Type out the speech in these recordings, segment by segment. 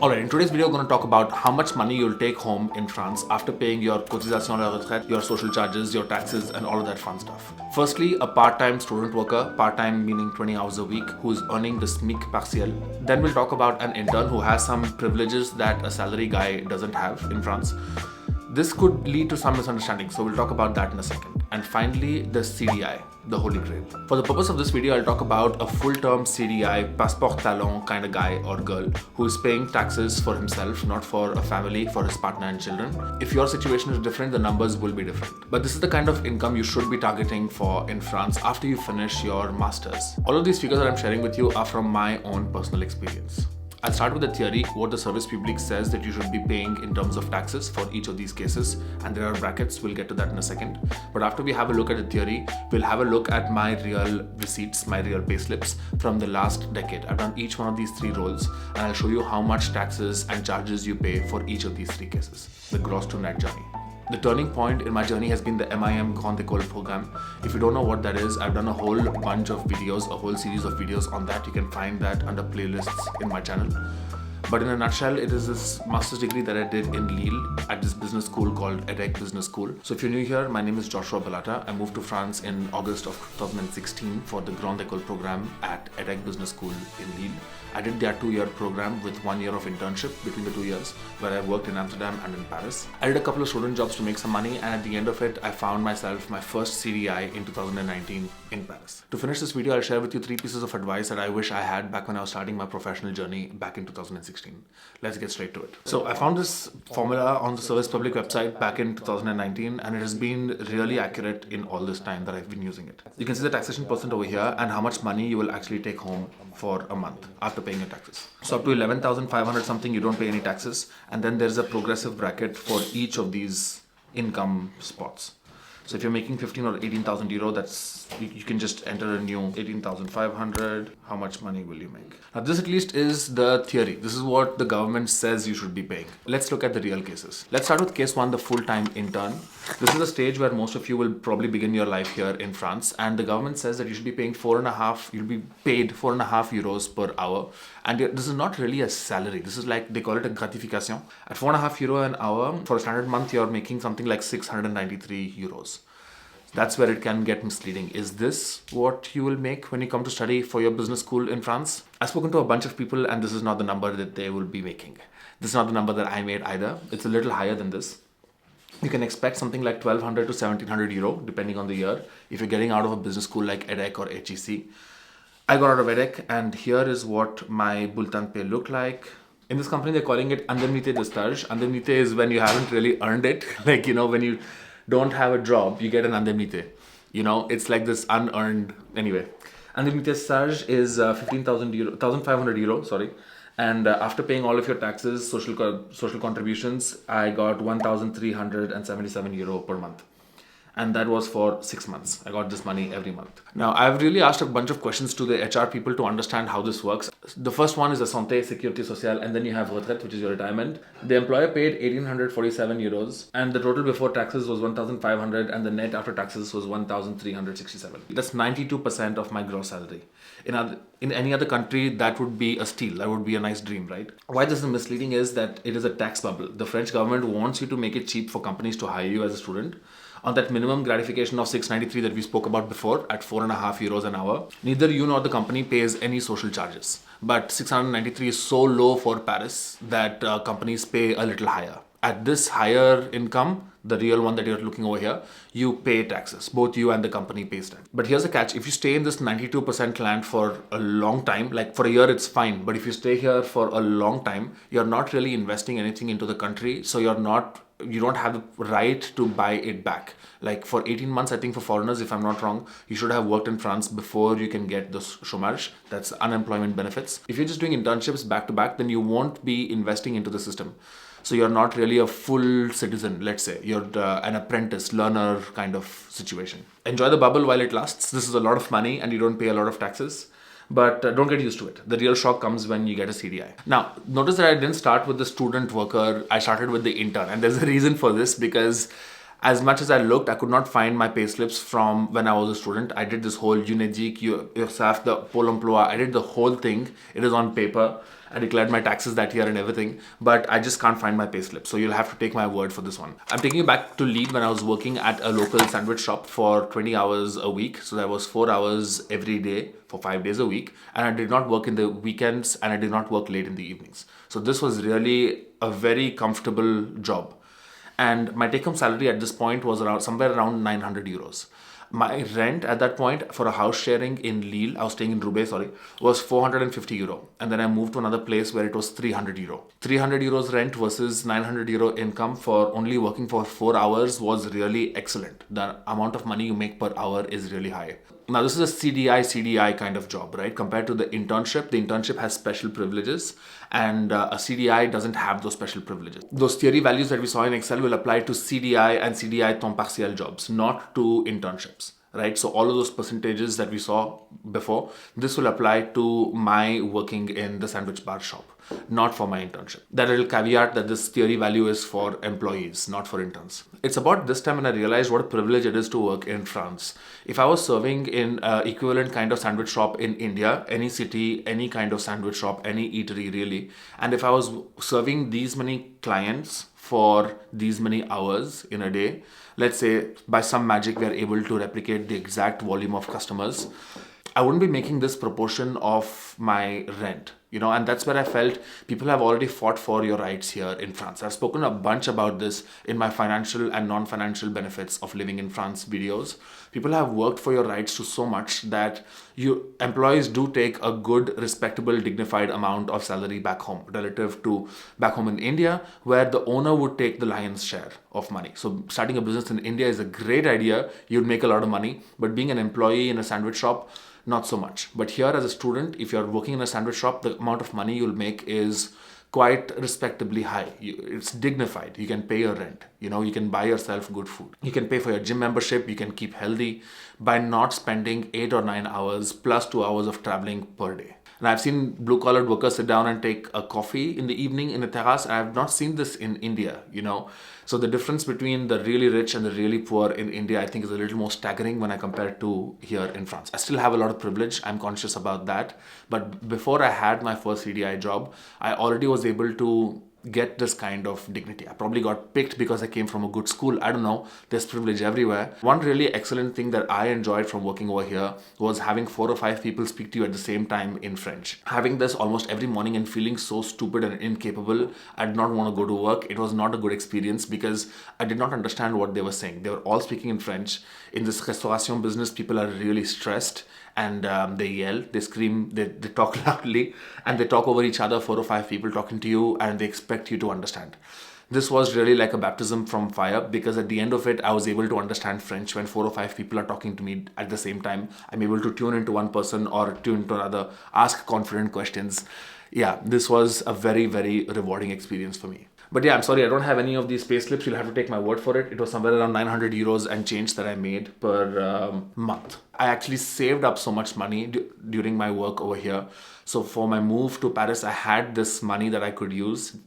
Alright, in today's video, we're going to talk about how much money you'll take home in France after paying your cotisation à la retraite, your social charges, your taxes, and all of that fun stuff. Firstly, a part-time student worker, part-time meaning 20 hours a week, who's earning the SMIC partiel. Then we'll talk about an intern who has some privileges that a salary guy doesn't have in France. This could lead to some misunderstanding, so we'll talk about that in a second. And finally, the CDI, the holy grail. For the purpose of this video, I'll talk about a full-term CDI, Passeport Talent kind of guy or girl who is paying taxes for himself, not for a family, for his partner and children. If your situation is different, the numbers will be different. But this is the kind of income you should be targeting for in France after you finish your masters. All of these figures that I'm sharing with you are from my own personal experience. I'll start with the theory, what the service publique says that you should be paying in terms of taxes for each of these cases, and there are brackets, we'll get to that in a second. But after we have a look at the theory, we'll have a look at my real receipts, my real payslips from the last decade. I've done each one of these three roles, and I'll show you how much taxes and charges you pay for each of these three cases, the gross to net journey. The turning point in my journey has been the MIM Grande École program. If you don't know what that is, I've done a whole bunch of videos, a whole series of videos on that. You can find that under playlists in my channel. But in a nutshell, it is this master's degree that I did in Lille at this business school called EDHEC Business School. So if you're new here, my name is Joshua Balata. I moved to France in August of 2016 for the Grande École program at EDHEC Business School in Lille. I did their 2-year program with 1 year of internship between the 2 years, where I worked in Amsterdam and in Paris. I did a couple of student jobs to make some money, and at the end of it, I found myself my first CDI in 2019 in Paris. To finish this video, I'll share with you 3 pieces of advice that I wish I had back when I was starting my professional journey back in 2016. Let's get straight to it. So I found this formula on the Service Public website back in 2019, and it has been really accurate in all this time that I've been using it. You can see the taxation percent over here and how much money you will actually take home for a month after paying your taxes. So up to 11,500 something, you don't pay any taxes, and then there's a progressive bracket for each of these income spots. So if you're making 15 or 18,000 euro, that's you can just enter a new 18,500. How much money will you make? Now this at least is the theory. This is what the government says you should be paying. Let's look at the real cases. Let's start with case 1, the full-time intern. This is the stage where most of you will probably begin your life here in France, and the government says that you should be paying you'll be paid 4.5 euros per hour. And this is not really a salary. This is like, they call it a gratification. At 4.5 euro an hour, for a standard month, you're making something like 693 euros. That's where it can get misleading. Is this what you will make when you come to study for your business school in France? I've spoken to a bunch of people, and this is not the number that they will be making. This is not the number that I made either. It's a little higher than this. You can expect something like 1,200 to 1,700 euro, depending on the year, if you're getting out of a business school like EDHEC or HEC. I got out of EDHEC, and here is what my bulletin pay looked like. In this company, they're calling it indemnité de stage. Indemnité is when you haven't really earned it. Like, when you don't have a job, you get an indemnité. It's like this unearned, anyway. Indemnité stage is 1,500 euro, sorry. And after paying all of your taxes, social contributions, I got 1,377 euro per month. And that was for 6 months. I got this money every month. Now, I've really asked a bunch of questions to the HR people to understand how this works. The first one is the santé, sécurité sociale, and then you have retraite, which is your retirement. The employer paid 1,847 euros, and the total before taxes was 1,500, and the net after taxes was 1,367. That's 92% of my gross salary. In any other country, that would be a steal. That would be a nice dream, right? Why this is misleading is that it is a tax bubble. The French government wants you to make it cheap for companies to hire you as a student. On that minimum gratification of 693 that we spoke about before at 4.5 euros an hour, neither you nor the company pays any social charges. But 693 is so low for Paris that companies pay a little higher. At this higher income, the real one that you're looking over here, you pay taxes. Both you and the company pays tax. But here's the catch. If you stay in this 92% land for a long time, like for a year, it's fine. But if you stay here for a long time, you're not really investing anything into the country. So you don't have the right to buy it back. Like for 18 months, I think for foreigners, if I'm not wrong, you should have worked in France before you can get the chômage. That's unemployment benefits. If you're just doing internships back to back, then you won't be investing into the system. So you're not really a full citizen, let's say. You're an apprentice, learner kind of situation. Enjoy the bubble while it lasts. This is a lot of money and you don't pay a lot of taxes. But don't get used to it. The real shock comes when you get a CDI. Now, notice that I didn't start with the student worker. I started with the intern. And there's a reason for this because As much as I looked, I could not find my payslips from when I was a student. I did this whole EDHEC, URSAF, the Pôle emploi. I did the whole thing. It is on paper. I declared my taxes that year and everything, but I just can't find my payslip. So you'll have to take my word for this one. I'm taking you back to Lille when I was working at a local sandwich shop for 20 hours a week. So that was 4 hours every day for 5 days a week. And I did not work in the weekends and I did not work late in the evenings. So this was really a very comfortable job. And my take-home salary at this point was somewhere around 900 euros. My rent at that point for a house sharing in Lille, I was staying in Roubaix, was 450 euro. And then I moved to another place where it was 300 euro. 300 euros rent versus 900 euro income for only working for 4 hours was really excellent. The amount of money you make per hour is really high. Now, this is a CDI kind of job, right? Compared to the internship has special privileges, and a CDI doesn't have those special privileges. Those theory values that we saw in Excel will apply to CDI and CDI temps partiel jobs, not to internships, right? So all of those percentages that we saw before, this will apply to my working in the sandwich bar shop, not for my internship. That little caveat that this theory value is for employees, not for interns. It's about this time when I realized what a privilege it is to work in France. If I was serving in equivalent kind of sandwich shop in India, any city, any kind of sandwich shop, any eatery really, and if I was serving these many clients for these many hours in a day, let's say by some magic we are able to replicate the exact volume of customers, I wouldn't be making this proportion of my rent, and that's where I felt people have already fought for your rights here in France. I've spoken a bunch about this in my financial and non-financial benefits of living in France videos. People have worked for your rights to so much that employees do take a good, respectable, dignified amount of salary back home relative to back home in India, where the owner would take the lion's share of money. So starting a business in India is a great idea. You'd make a lot of money, but being an employee in a sandwich shop, not so much. But here as a student, if you're working in a sandwich shop, the amount of money you'll make is quite respectably high. It's dignified. You can pay your rent. You can buy yourself good food. You can pay for your gym membership. You can keep healthy by not spending 8 or 9 hours plus 2 hours of traveling per day. And I've seen blue-collared workers sit down and take a coffee in the evening in a terrace. I have not seen this in India, So the difference between the really rich and the really poor in India, I think, is a little more staggering when I compare it to here in France. I still have a lot of privilege. I'm conscious about that. But before I had my first CDI job, I already was able to get this kind of dignity. I probably got picked because I came from a good school. I don't know. There's privilege everywhere. One really excellent thing that I enjoyed from working over here was having 4 or 5 people speak to you at the same time in French. Having this almost every morning and feeling so stupid and incapable, I did not want to go to work. It was not a good experience because I did not understand what they were saying. They were all speaking in French. In this restauration business, people are really stressed. And they yell, they scream, they talk loudly, and they talk over each other, 4 or 5 people talking to you, and they expect you to understand. This was really like a baptism from fire because at the end of it, I was able to understand French when 4 or 5 people are talking to me at the same time. I'm able to tune into one person or tune into another, ask confident questions. Yeah, this was a very, very rewarding experience for me. But yeah, I'm sorry, I don't have any of these payslips. You'll have to take my word for it. It was somewhere around 900 euros and change that I made per month. I actually saved up so much money during my work over here. So for my move to Paris, I had this money that I could use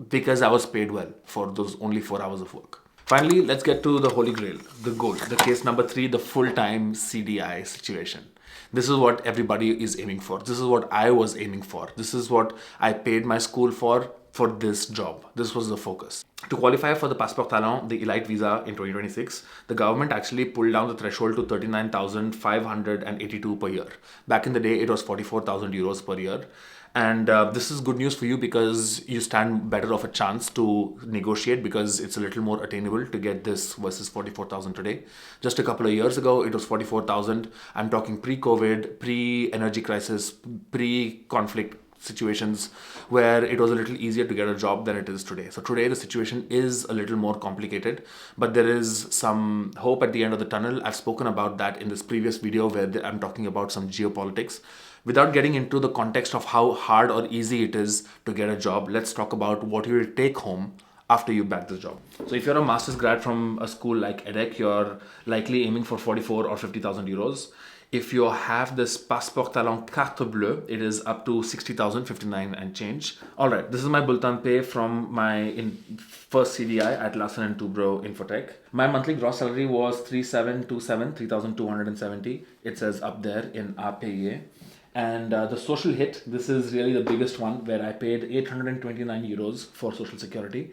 because I was paid well for those only 4 hours of work. Finally, let's get to the holy grail, the goal, the case number 3, the full-time CDI situation. This is what everybody is aiming for. This is what I was aiming for. This is what I paid my school for this job. This was the focus. To qualify for the Passeport Talent, the Elite visa in 2026, the government actually pulled down the threshold to 39,582 per year. Back in the day, it was 44,000 euros per year. And this is good news for you because you stand better of a chance to negotiate because it's a little more attainable to get this versus 44,000 today. Just a couple of years ago, it was 44,000. I'm talking pre-COVID, pre-energy crisis, pre-conflict situations where it was a little easier to get a job than it is today. So today the situation is a little more complicated, but there is some hope at the end of the tunnel. I've spoken about that in this previous video where I'm talking about some geopolitics. Without getting into the context of how hard or easy it is to get a job, let's talk about what you will take home after you bag this job. So if you're a master's grad from a school like EDHEC, you're likely aiming for 44 or 50,000 euros. If you have this Passeport Talent carte bleue, it is up to 60,059 and change. All right, this is my bulletin pay from my first CDI at Larsen & Toubro Infotech. My monthly gross salary was 3,270. It says up there in APE. And the social hit, this is really the biggest one, where I paid 829 euros for social security.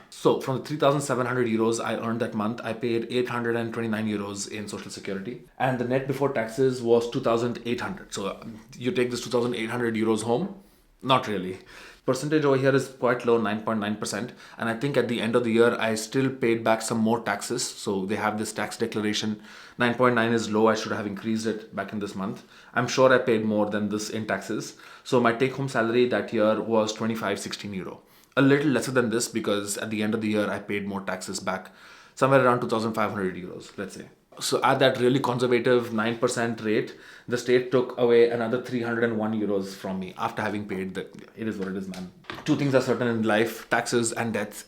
So from the 3,700 euros I earned that month, I paid 829 euros in social security. And the net before taxes was 2,800. So you take this 2,800 euros home? Not really. Percentage over here is quite low, 9.9%. And I think at the end of the year, I still paid back some more taxes. So they have this tax declaration. 9.9 is low. I should have increased it back in this month. I'm sure I paid more than this in taxes. So my take home salary that year was 2516 euro. A little lesser than this because at the end of the year, I paid more taxes back, somewhere around 2,500 euros, let's say. So at that really conservative 9% rate, the state took away another 301 euros from me after having paid the, it is what it is, man. Two things are certain in life, taxes and death.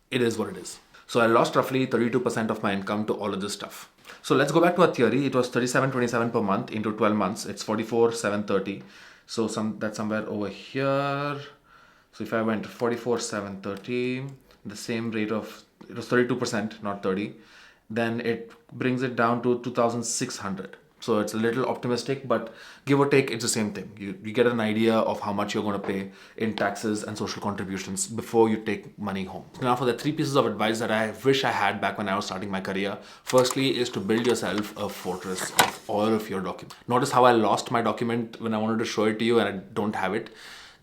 It is what it is. So I lost roughly 32% of my income to all of this stuff. So let's go back to our theory. It was 37.27 per month into 12 months. It's 44,730. So that's somewhere over here. So if I went 44,730, the same rate of, it was 32%, not 30. Then it brings it down to 2,600. So it's a little optimistic, but give or take, it's the same thing. You get an idea of how much you're going to pay in taxes and social contributions before you take money home. Now for the 3 pieces of advice that I wish I had back when I was starting my career. Firstly is to build yourself a fortress of all of your documents. Notice how I lost my document when I wanted to show it to you and I don't have it.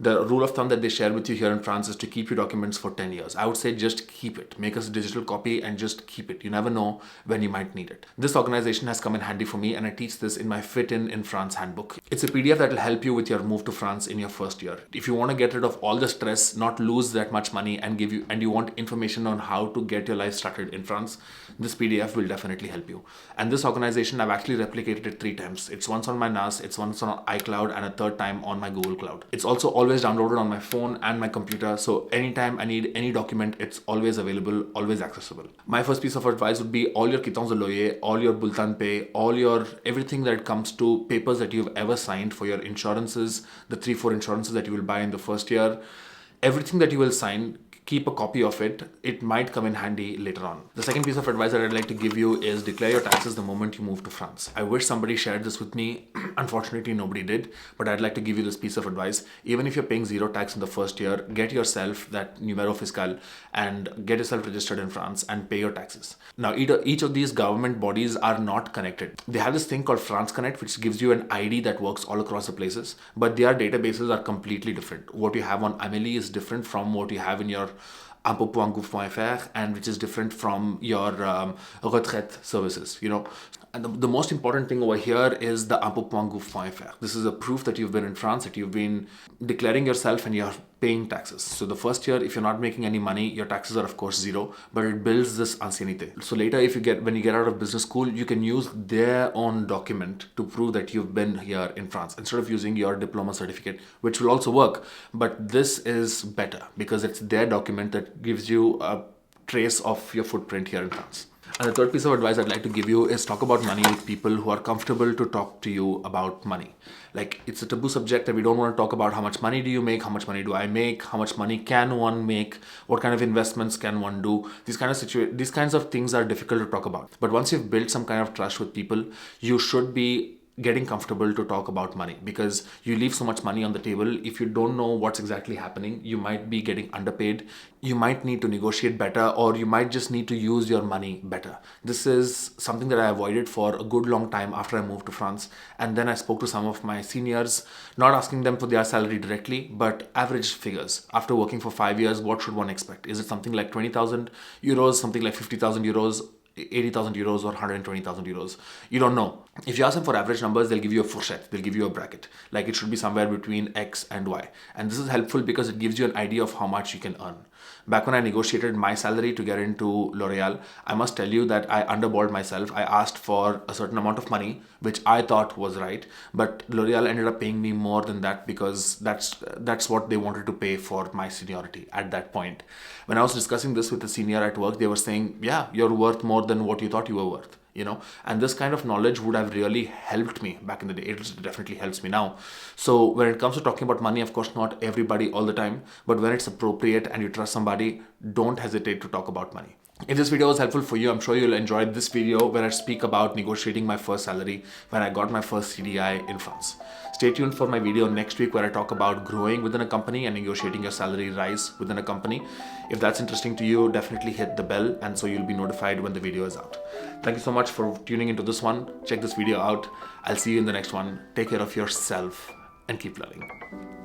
The rule of thumb that they share with you here in France is to keep your documents for 10 years. I would say just keep it. Make us a digital copy and just keep it. You never know when you might need it. This organization has come in handy for me and I teach this in my Fit in France handbook. It's a PDF that will help you with your move to France in your first year. If you want to get rid of all the stress, not lose that much money and you want information on how to get your life started in France, this PDF will definitely help you. And this organization, I've actually replicated it 3 times. It's once on my NAS, it's once on iCloud and a 3rd time on my Google Cloud. It's also always downloaded on my phone and my computer, so anytime I need any document, it's always available, always accessible. My first piece of advice would be all your quittances de loyer, all your bulletin pay, all your everything that comes to papers that you've ever signed for your insurances, the 3-4 insurances that you will buy in the first year, everything that you will sign, keep a copy of it. It might come in handy later on. The second piece of advice that I'd like to give you is declare your taxes the moment you move to France. I wish somebody shared this with me. Unfortunately, nobody did, but I'd like to give you this piece of advice. Even if you're paying 0 tax in the first year, get yourself that numéro fiscal and get yourself registered in France and pay your taxes. Now, each of these government bodies are not connected. They have this thing called France Connect, which gives you an ID that works all across the places, but their databases are completely different. What you have on Amélie is different from what you have in your impôt.gouv.fr and which is different from your retraite services, you know. And the most important thing over here is the impôt.gouv.fr. This is a proof that you've been in France, that you've been declaring yourself and you're paying taxes. So the first year, if you're not making any money, your taxes are of course 0, but it builds this ancienneté. So later, when you get out of business school, you can use their own document to prove that you've been here in France instead of using your diploma certificate, which will also work. But this is better because it's their document that gives you a trace of your footprint here in France. And the third piece of advice I'd like to give you is talk about money with people who are comfortable to talk to you about money. Like, it's a taboo subject that we don't want to talk about how much money do you make, how much money do I make, how much money can one make, what kind of investments can one do. These kinds of things are difficult to talk about. But once you've built some kind of trust with people, you should be getting comfortable to talk about money because you leave so much money on the table. If you don't know what's exactly happening, you might be getting underpaid. You might need to negotiate better, or you might just need to use your money better. This is something that I avoided for a good long time after I moved to France. And then I spoke to some of my seniors, not asking them for their salary directly, but average figures. After working for 5 years, what should one expect? Is it something like 20,000 euros, something like 50,000 euros, 80,000 euros or 120,000 euros? You don't know. If you ask them for average numbers, they'll give you a fourchette. They'll give you a bracket. Like, it should be somewhere between X and Y. And this is helpful because it gives you an idea of how much you can earn. Back when I negotiated my salary to get into L'Oreal, I must tell you that I underballed myself. I asked for a certain amount of money, which I thought was right. But L'Oreal ended up paying me more than that because that's what they wanted to pay for my seniority at that point. When I was discussing this with the senior at work, they were saying, yeah, you're worth more than what you thought you were worth. and this kind of knowledge would have really helped me back in the day. It definitely helps me now. So when it comes to talking about money, of course, not everybody all the time, but when it's appropriate and you trust somebody, don't hesitate to talk about money. If this video was helpful for you, I'm sure you'll enjoy this video where I speak about negotiating my first salary when I got my first CDI in France. Stay tuned for my video next week where I talk about growing within a company and negotiating your salary rise within a company. If that's interesting to you, definitely hit the bell and so you'll be notified when the video is out. Thank you so much for tuning into this one. Check this video out. I'll see you in the next one. Take care of yourself and keep learning.